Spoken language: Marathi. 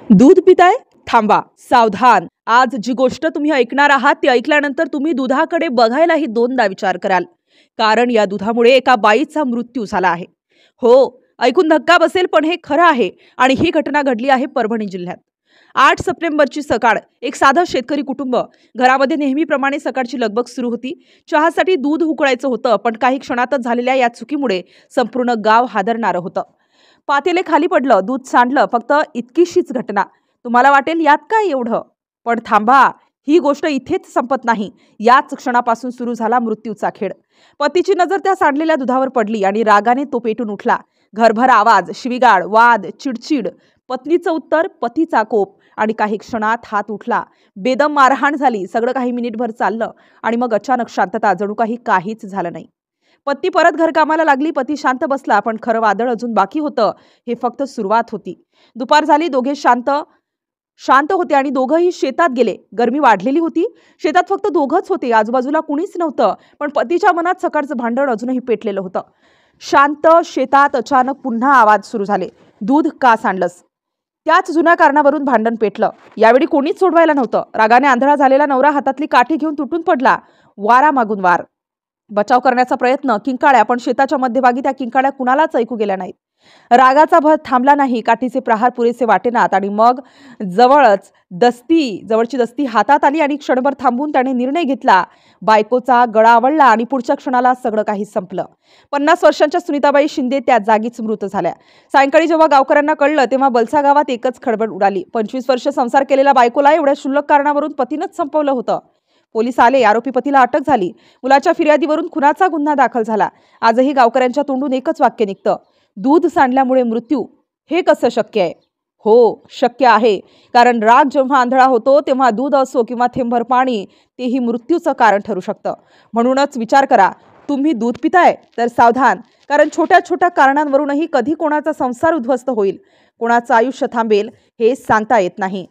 दूध पिताय? थांबा, सावधान. आज जी गोष्ट तुम्ही ऐकणार आहात ती ऐकल्यानंतर तुम्ही दुधाकडे बघायलाही दोनदा विचार कराल, कारण या दुधामुळे एका बाईचा मृत्यू झाला आहे. हो, ऐकून धक्का बसेल, पण हे खरं आहे आणि ही घटना घडली आहे परभणी जिल्ह्यात. 8 सप्टेंबरची सकाळ. एक साधं शेतकरी कुटुंब. घरामध्ये नेहमीप्रमाणे सकाळची लगबग सुरू होती. चहासाठी दूध उकळायचं होतं, पण काही क्षणातच झालेल्या या चुकीमुळे संपूर्ण गाव हादरणारं होतं. पातेले खाली पडलं, दूध सांडलं. फक्त इतकीशीच घटना. तुम्हाला वाटेल यात काय एवढं? पण थांबा, ही गोष्ट इथेच संपत नाही. याच क्षणापासून सुरू झाला मृत्यूचा खेळ. पतीची नजर त्या सांडलेल्या दुधावर पडली आणि रागाने तो पेटून उठला. घरभर आवाज, शिवीगाळ, वाद, चिडचिड. पत्नीचं उत्तर, पतीचा कोप आणि काही क्षणात हात उठला. बेदम मारहाण झाली. सगळं काही मिनिटभर चाललं आणि मग अचानक शांतता. जणू काहीच झालं नाही. पत्नी परत घरकामाला लागली. पती शांत बसला, पण खरं वादळ अजून बाकी होतं. हे फक्त सुरुवात होती. दुपार झाली. दोघे शांत होते आणि दोघंही शेतात गेले. गरमी वाढलेली होती. शेतात फक्त दोघंच होते. आजूबाजूला कुणीच नव्हतं. पण पतीच्या मनात सकाळचं भांडण अजूनही पेटलेलं होतं. शांत शेतात अचानक पुन्हा आवाज सुरू झाले. दूध का सांडलंस? त्याच जुन्या कारणावरून भांडण पेटलं. यावेळी कोणीच सोडवायला नव्हतं. रागाने आंधळा झालेला नवरा हातातली काठी घेऊन तुटून पडला. वारा मागून वार. बचाव करण्याचा प्रयत्न, किंकाळ्या, पण शेताच्या मध्यभागी त्या किंकाळ्या कुणालाच ऐकू गेल्या नाहीत. रागाचा भर थांबला नाही. काठीचे प्रहार पुरेसे वाटेनात आणि मग जवळची दस्ती हातात आली आणि क्षणभर थांबून त्याने निर्णय घेतला. बायकोचा गळा आवळला आणि पुढच्या क्षणाला सगळं काही संपलं. 50 वर्षांच्या सुनीताबाई शिंदे त्या जागीच मृत झाल्या. सायंकाळी जेव्हा गावकऱ्यांना कळलं तेव्हा बलसा गावात एकच खळबळ उडाली. 25 वर्ष संसार केलेल्या बायकोला एवढ्या क्षुल्लक कारणावरून पतीनंच संपवलं होतं. पोलीस आले. आरोपी पतीला अटक झाली. मुलाच्या फिर्यादीवरून खुनाचा गुन्हा दाखल झाला. आजही गावकऱ्यांच्या तोंडून एकच वाक्य निघतं, दूध सांडल्यामुळे मृत्यू. हे कसं शक्य आहे? हो, शक्य आहे. कारण राग जेव्हा आंधळा होतो तेव्हा दूध असो किंवा थेंबभर पाणी, तेही मृत्यूचं कारण ठरू शकतं. म्हणूनच विचार करा. तुम्ही दूध पिताय तर सावधान, कारण छोट्या छोट्या कारणांवरूनही कधी कोणाचा संसार उद्ध्वस्त होईल, कोणाचं आयुष्य थांबेल हे सांगता येत नाही.